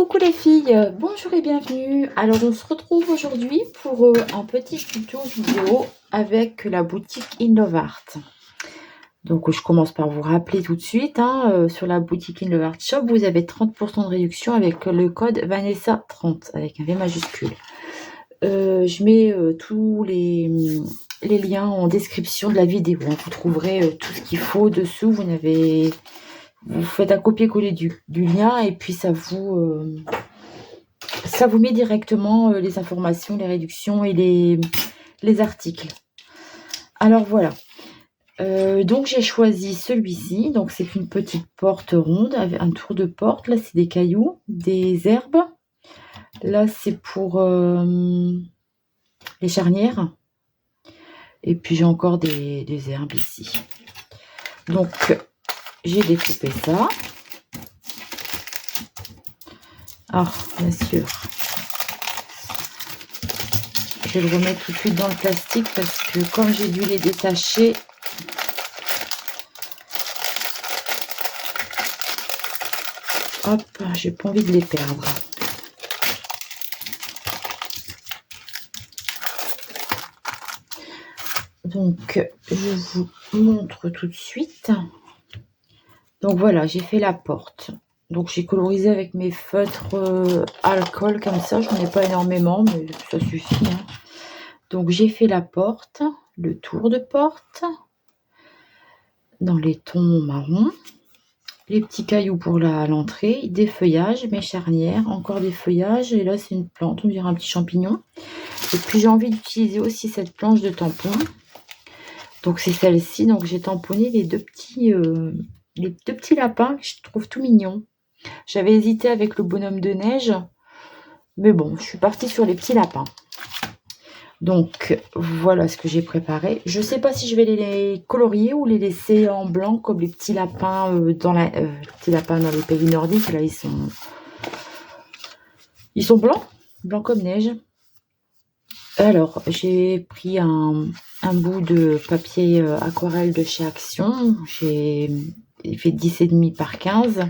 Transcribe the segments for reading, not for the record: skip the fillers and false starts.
Coucou les filles, bonjour et bienvenue. Alors on se retrouve aujourd'hui pour un petit tuto vidéo avec la boutique In Love Art. Donc je commence par vous rappeler tout de suite, sur la boutique In Love Art Shop, vous avez 30% de réduction avec le code Vanessa30 avec un V majuscule. Je mets tous les liens en description de la vidéo. Vous trouverez tout ce qu'il faut dessous. Vous faites un copier-coller du lien et puis ça vous met directement les informations, les réductions et les articles. Alors voilà. Donc j'ai choisi celui-ci. Donc c'est une petite porte ronde avec un tour de porte. Là c'est des cailloux, des herbes. Là c'est pour les charnières. Et puis j'ai encore des herbes ici. Donc j'ai découpé ça. Ah, bien sûr. Je vais le remettre tout de suite dans le plastique parce que comme j'ai dû les détacher, hop, j'ai pas envie de les perdre. Donc, je vous montre tout de suite. Donc voilà, j'ai fait la porte. Donc j'ai colorisé avec mes feutres alcool comme ça. Je n'en ai pas énormément, mais ça suffit. Donc j'ai fait la porte, le tour de porte, dans les tons marron. Les petits cailloux pour l'entrée, des feuillages, mes charnières, encore des feuillages. Et là, c'est une plante, on dirait un petit champignon. Et puis, j'ai envie d'utiliser aussi cette planche de tampon. Donc, c'est celle-ci. Donc, j'ai tamponné les deux petits lapins que je trouve tout mignons. J'avais hésité avec le bonhomme de neige. Mais bon, je suis partie sur les petits lapins. Donc, voilà ce que j'ai préparé. Je ne sais pas si je vais les colorier ou les laisser en blanc comme les petits lapins dans les pays nordiques. Là, ils sont blancs comme neige. Alors, j'ai pris un bout de papier aquarelle de chez Action. J'ai fait 10,5 par 15.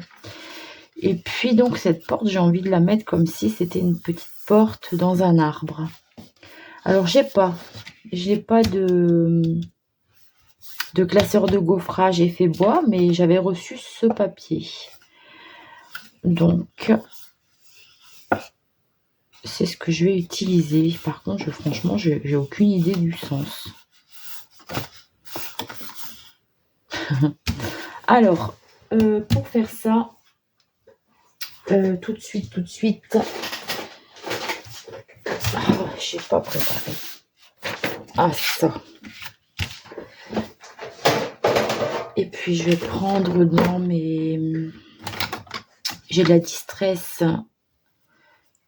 Et puis, donc, cette porte, j'ai envie de la mettre comme si c'était une petite porte dans un arbre. Alors, j'ai pas de classeur de gaufrage effet bois, mais j'avais reçu ce papier. Donc, c'est ce que je vais utiliser. Par contre, franchement, j'ai aucune idée du sens. Alors, pour faire ça, tout de suite, je n'ai pas préparé. Ah, ça. Et puis, je vais prendre dans mes... J'ai de la Distress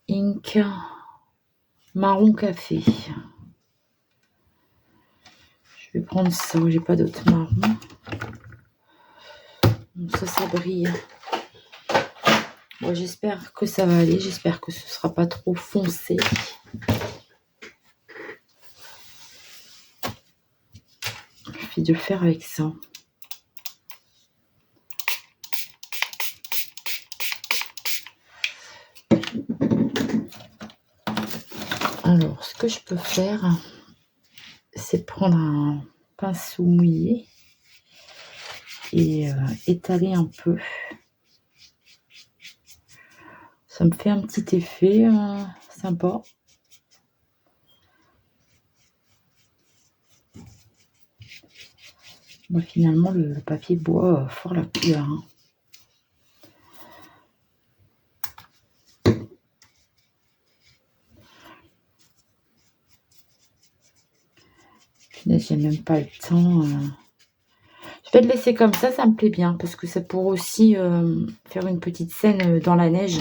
Ink marron café. Je vais prendre ça, j'ai pas d'autre marron. Donc ça brille. Bon, j'espère que ça va aller, j'espère que ce sera pas trop foncé. Je vais de le faire avec ça. Alors, ce que je peux faire, c'est prendre un pinceau mouillé et étaler un peu. Ça me fait un petit effet sympa. Bon, finalement, le papier boit fort la couleur. J'ai même pas le temps. Je vais le laisser comme ça me plaît bien parce que ça pourrait aussi faire une petite scène dans la neige.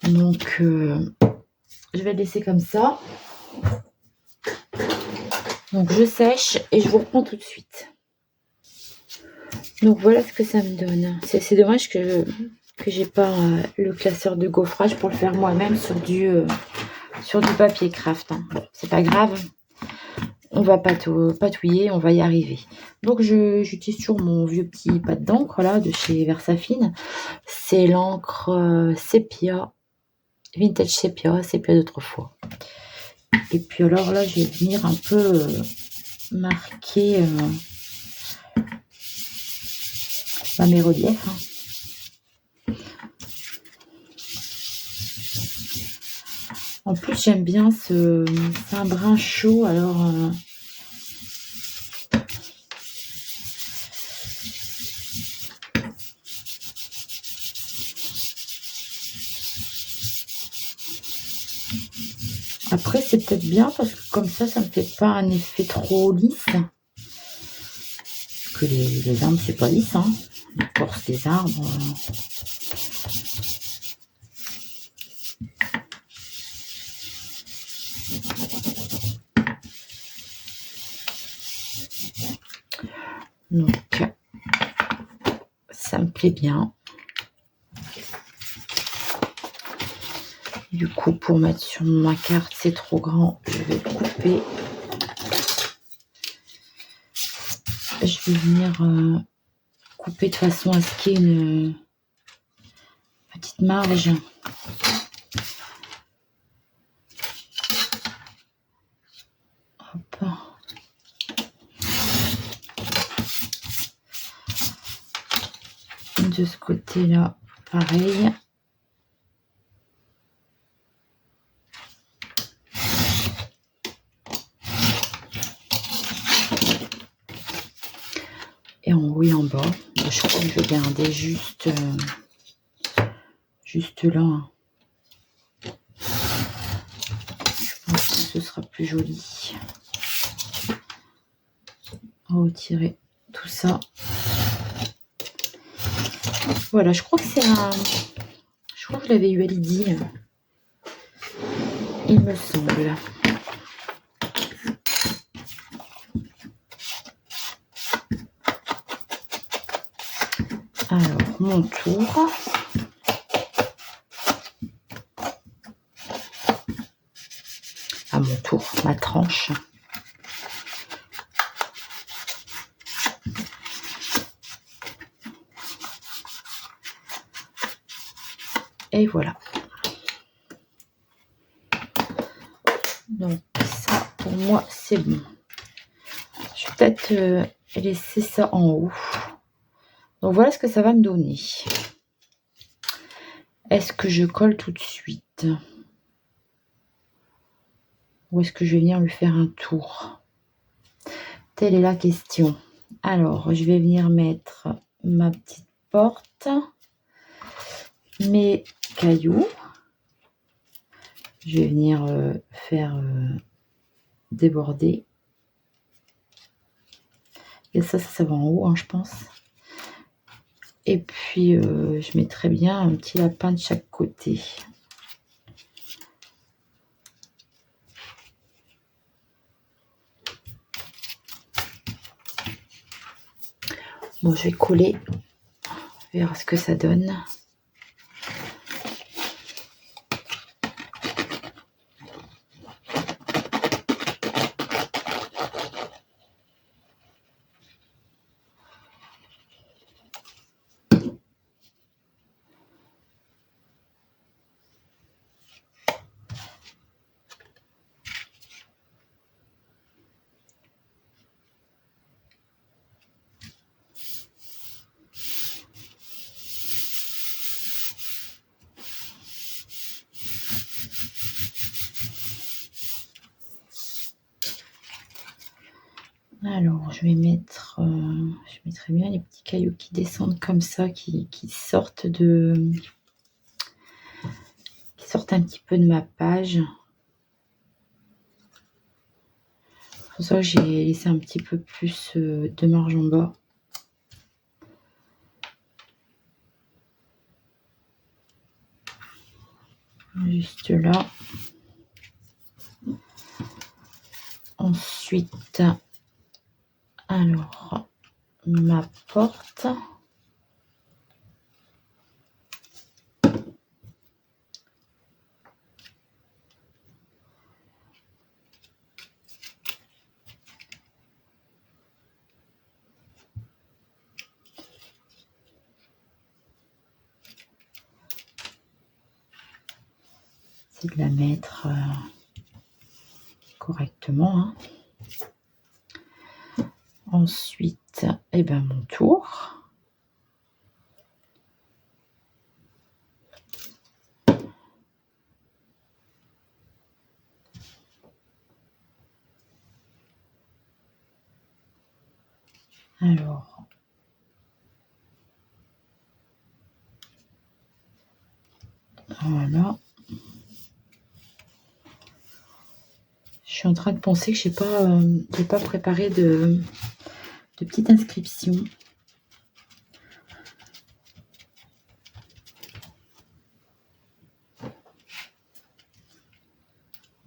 Donc, je vais le laisser comme ça. Donc, je sèche et je vous reprends tout de suite. Donc, voilà ce que ça me donne. C'est dommage que j'ai pas le classeur de gaufrage pour le faire moi-même sur du papier craft. Bon, c'est pas grave. on va patouiller, on va y arriver. Donc j'utilise toujours mon vieux petit pad d'encre là de chez Versafine. C'est l'encre sépia, vintage sépia d'autrefois. Et puis alors là, je vais venir un peu marquer mes reliefs. En plus, j'aime bien c'est un brun chaud, alors après c'est peut-être bien parce que comme ça me fait pas un effet trop lisse. Parce que les arbres c'est pas lisse, hein. L'écorce des arbres. Donc ça me plaît bien. Du coup, pour mettre sur ma carte, c'est trop grand, je vais couper. Je vais venir couper de façon à ce qu'il y ait une petite marge. Hop. De ce côté-là, pareil. Et en haut et en bas. Je crois que je vais garder juste là. Je pense que ce sera plus joli. Retirer tout ça. Voilà, je crois que c'est un... Je crois que je l'avais eu à Lydie. Il me semble. Alors, mon tour. À mon tour, ma tranche. Et voilà. Donc ça, pour moi, c'est bon. Je vais peut-être laisser ça en haut. Donc voilà ce que ça va me donner. Est-ce que je colle tout de suite? Ou est-ce que je vais venir lui faire un tour? Telle est la question. Alors, je vais venir mettre ma petite porte, mes cailloux. Je vais venir faire déborder. Et ça va en haut, hein, je pense. Et puis, je mettrai bien un petit lapin de chaque côté. Bon, je vais coller, voir ce que ça donne. Alors, je vais mettre, je mettrai bien les petits cailloux qui descendent comme ça, qui sortent un petit peu de ma page. C'est pour ça que j'ai laissé un petit peu plus de marge en bas. Juste là. Ensuite, alors, ma porte. C'est de la mettre correctement. Hein. Ensuite, eh ben, mon tour. Alors, voilà. Je suis en train de penser que je n'ai pas préparé de petites inscriptions.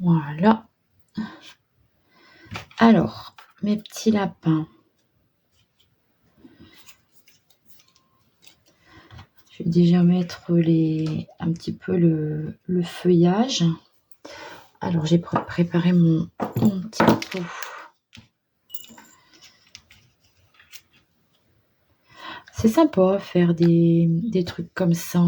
Voilà. Alors, mes petits lapins. Je vais déjà mettre un petit peu le feuillage. Alors, j'ai préparé mon petit pot. C'est sympa faire des trucs comme ça.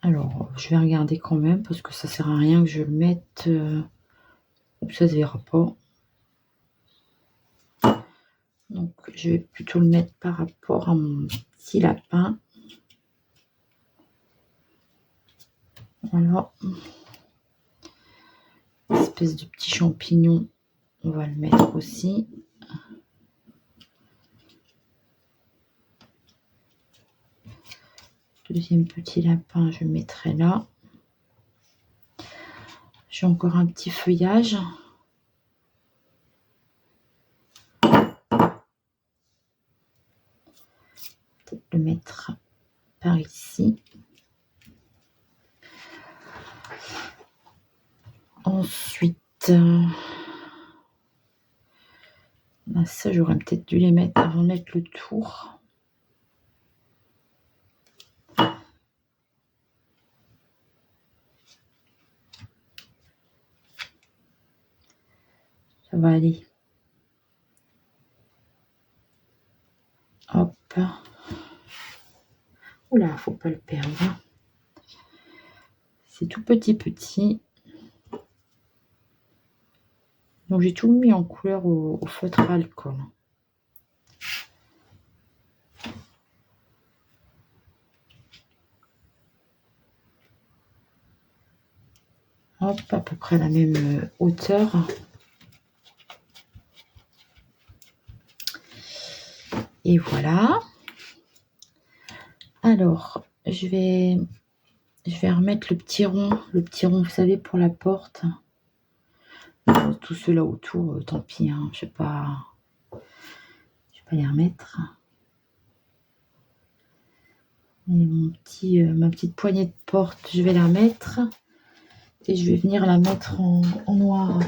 Alors, je vais regarder quand même parce que ça sert à rien que je le mette où ça se verra pas. Donc, je vais plutôt le mettre par rapport à mon petit lapin. Voilà. Une espèce de petit champignon, on va le mettre aussi. Deuxième petit lapin, je le mettrai là. J'ai encore un petit feuillage. Peut-être le mettre par ici. Ensuite, ça j'aurais peut-être dû les mettre avant de mettre le tour. Ça va aller. Hop. Oula, faut pas le perdre. C'est tout petit. Donc j'ai tout mis en couleur au feutre à alcool. Hop, à peu près la même hauteur. Et voilà. Alors, je vais remettre le petit rond, vous savez, pour la porte. Tous ceux-là autour, tant pis, hein, je vais pas les remettre. Et ma petite poignée de porte, je vais la mettre. Et je vais venir la mettre en noir.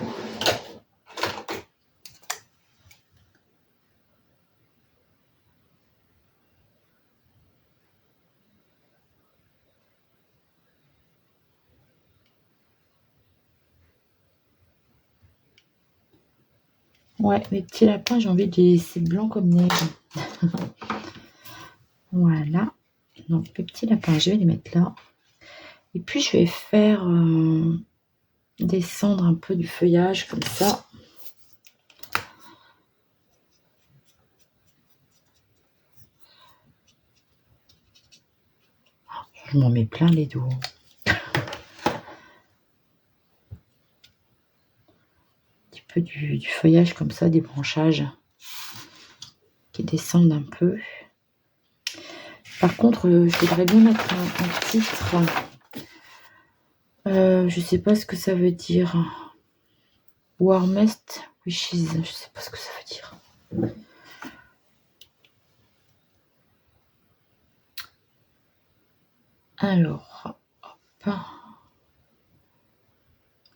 Ouais, mes petits lapins, j'ai envie de les laisser blancs comme neige. Voilà. Donc, les petits lapins, je vais les mettre là. Et puis, je vais faire descendre un peu du feuillage comme ça. Je m'en mets plein les dos. Un petit peu du feuillage comme ça, des branchages qui descendent un peu. Par contre, je voudrais bien mettre un titre. Je sais pas ce que ça veut dire. Warmest Wishes. Je sais pas ce que ça veut dire. Alors, hop.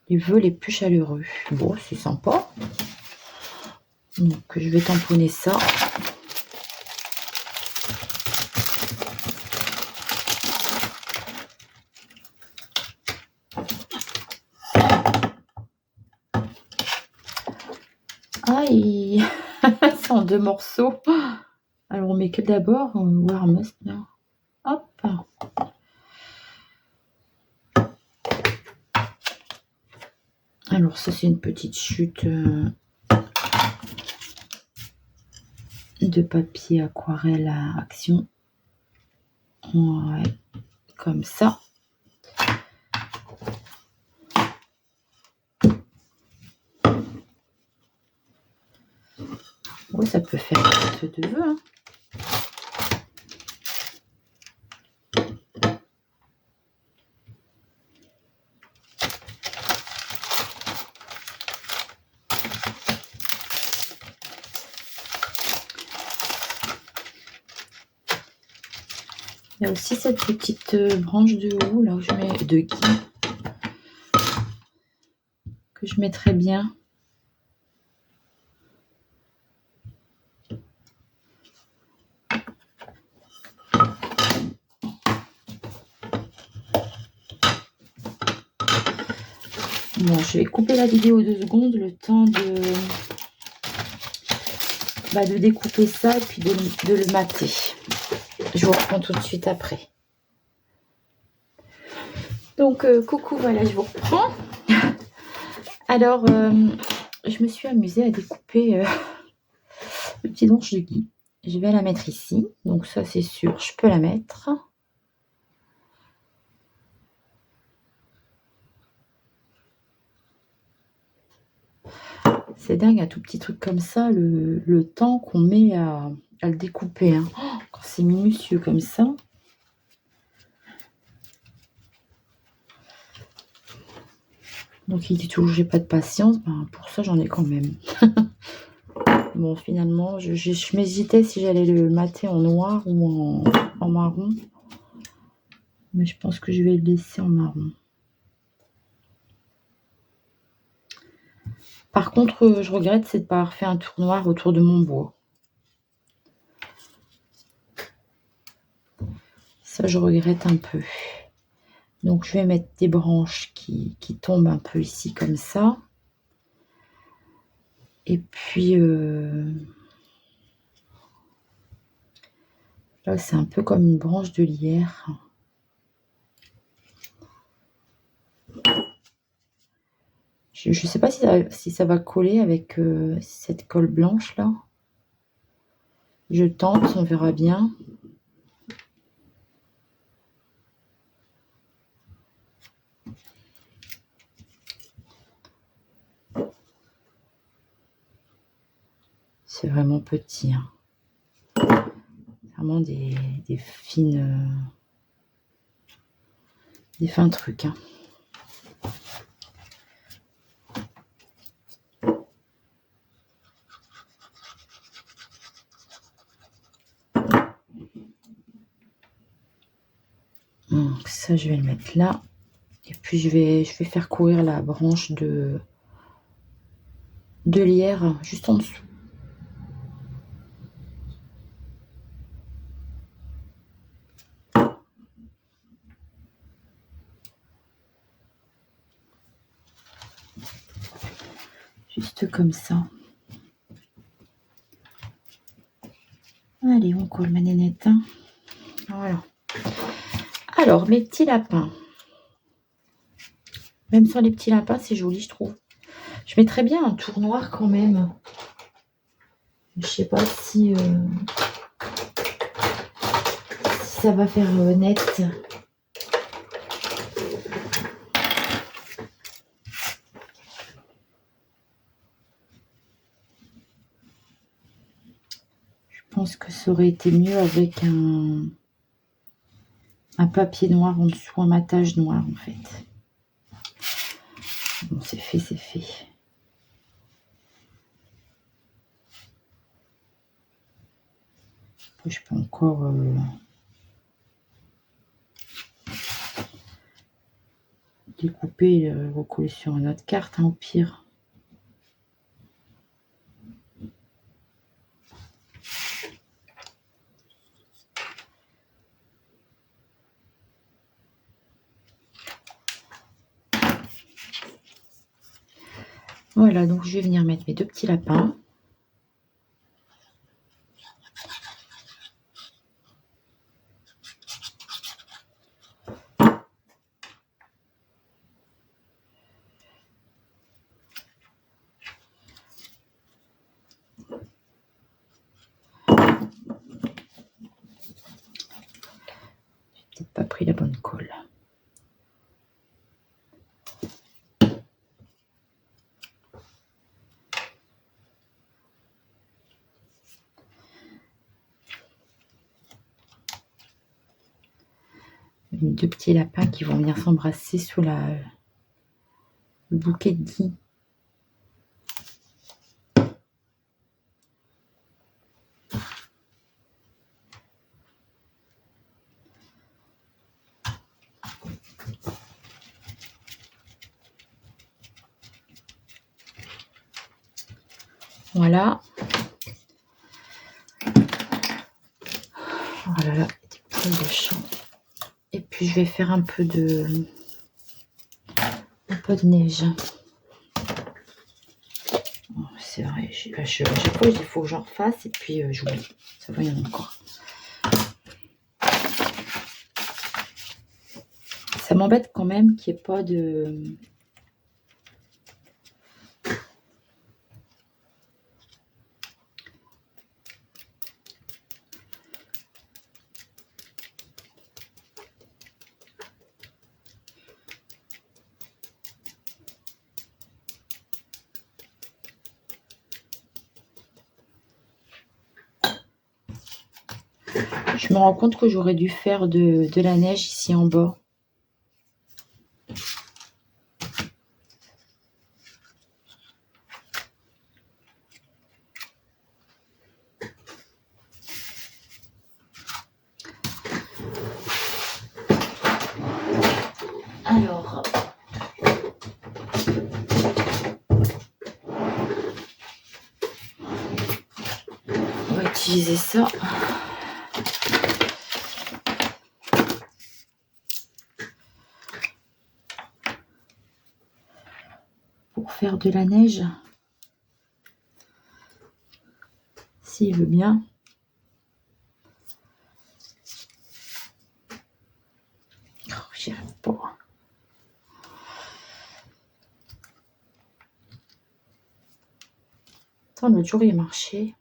Les vœux les plus chaleureux. Bon, c'est sympa. Donc, je vais tamponner ça. en 2 morceaux. Alors, on met que d'abord Warmest, là. Hop. Alors, ça, c'est une petite chute de papier aquarelle à action. Ouais, comme ça. Oui, ça peut faire ce que tu veux. Hein. Il y a aussi cette petite branche de haut là où je mets de gui que je mettrais bien. Bon, je vais couper la vidéo 2 secondes, le temps de découper ça et puis de le mater. Je vous reprends tout de suite après. Donc, coucou, voilà, je vous reprends. Alors, je me suis amusée à découper le petit branche de gui. Je vais la mettre ici. Donc, ça, c'est sûr, je peux la mettre. C'est dingue, un tout petit truc comme ça, le temps qu'on met à le découper. Hein. Oh, quand c'est minutieux comme ça. Donc, il dit toujours j'ai pas de patience. Ben, pour ça, j'en ai quand même. Bon, finalement, je m'hésitais si j'allais le mater en noir ou en marron. Mais je pense que je vais le laisser en marron. Par contre, je regrette, c'est de ne pas avoir fait un tour noir autour de mon bois. Ça, je regrette un peu. Donc, je vais mettre des branches qui tombent un peu ici, comme ça. Et puis, là, c'est un peu comme une branche de lierre. Je ne sais pas si ça va coller avec cette colle blanche, là. Je tente, on verra bien. C'est vraiment petit. Hein. Vraiment des fines... des fins trucs. Hein. Donc ça, je vais le mettre là. Et puis, je vais faire courir la branche de lierre juste en dessous. Juste comme ça. Allez, on colle ma nénette. Hein. Voilà. Alors, mes petits lapins. Même sans les petits lapins, c'est joli, je trouve. Je mettrais bien un tour noir quand même. Je sais pas si ça va faire net. Je pense que ça aurait été mieux avec un papier noir en dessous, un matage noir en fait. Bon, c'est fait, c'est fait. Je peux encore découper et le recoller sur une autre carte, hein, au pire. Voilà, donc je vais venir mettre mes 2 petits lapins. pris la bonne colle. Deux petits lapins qui vont venir s'embrasser sous le bouquet de gui. Voilà. Voilà, là, des poils de chat. Et puis je vais faire un peu de neige. Oh, c'est vrai, à chaque fois il faut que j'en refasse et puis j'oublie. Ça va, il y en a encore. Ça m'embête quand même qu'il n'y ait pas de... Je me rends compte que j'aurais dû faire de la neige ici en bas. Alors, on va utiliser ça. Pour faire de la neige. S'il veut bien. Oh, j'y arrive pas. Attends, l'autre jour il marchait.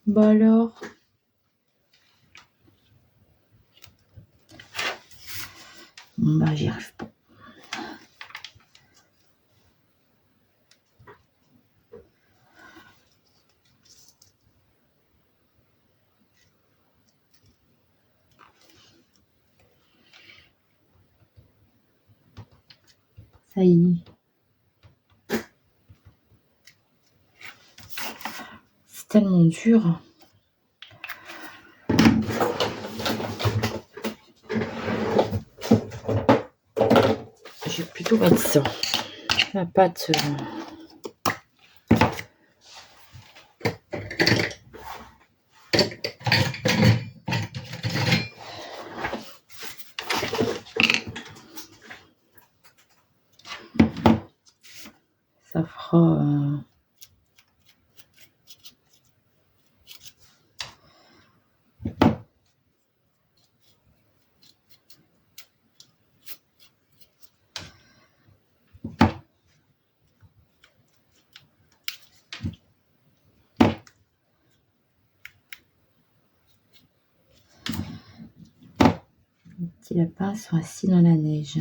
Bah alors. Bon bah j'y arrive pas. Ça y est. C'est tellement dur. Je vais plutôt mettre ça. La pâte. Ça fera... Les petits lapins sont assis dans la neige.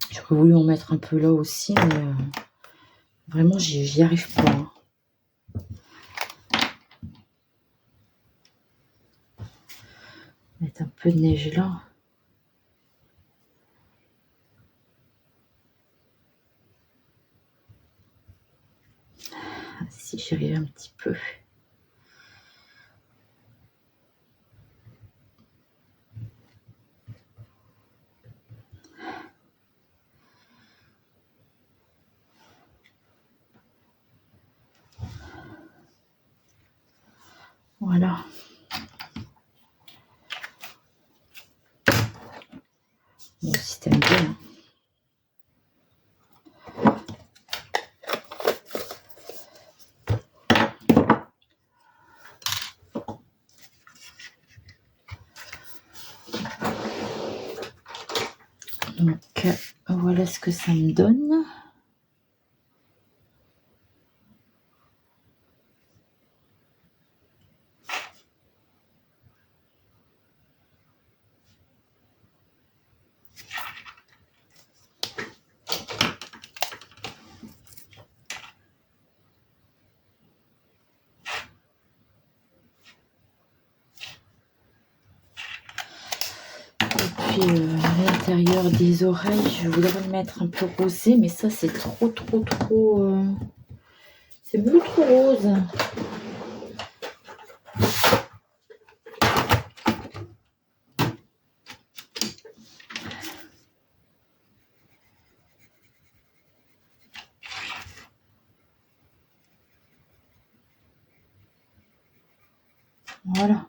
J'aurais voulu en mettre un peu là aussi, mais vraiment, j'y arrive pas. Hein. Mettre un peu de neige là. Ah, si j'y arrive un petit peu. Voilà. voilà ce que ça me donne. Puis l'intérieur des oreilles, je voudrais le mettre un peu rosé, mais ça c'est trop. C'est beaucoup trop rose. Voilà.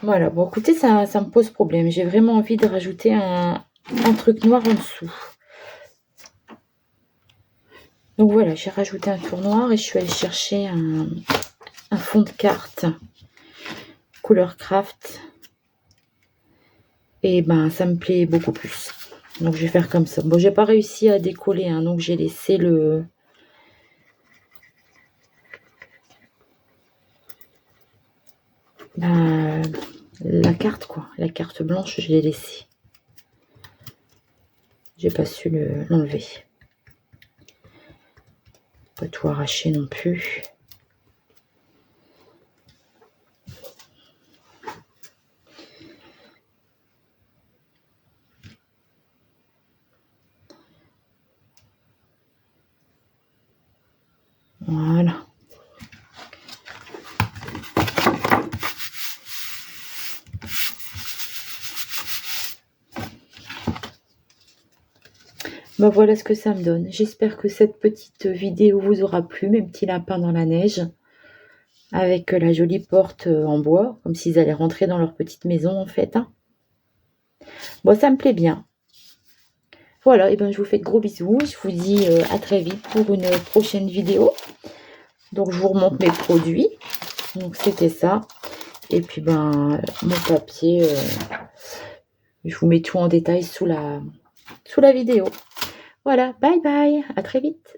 Voilà, bon écoutez, ça me pose problème. J'ai vraiment envie de rajouter un truc noir en dessous. Donc voilà, j'ai rajouté un tour noir et je suis allée chercher un fond de carte couleur craft. Et ben ça me plaît beaucoup plus. Donc je vais faire comme ça. Bon, j'ai pas réussi à décoller, hein, donc j'ai laissé la carte, quoi. La carte blanche, je l'ai laissée. J'ai pas su l'enlever. Pas tout arracher non plus. Voilà. Ben voilà ce que ça me donne. J'espère que cette petite vidéo vous aura plu, mes petits lapins dans la neige. Avec la jolie porte en bois, comme s'ils allaient rentrer dans leur petite maison en fait. Hein. Bon, ça me plaît bien. Voilà, et ben je vous fais de gros bisous. Je vous dis à très vite pour une prochaine vidéo. Donc je vous remonte mes produits. Donc c'était ça. Et puis ben mon papier, je vous mets tout en détail sous la vidéo. Voilà, bye bye, à très vite.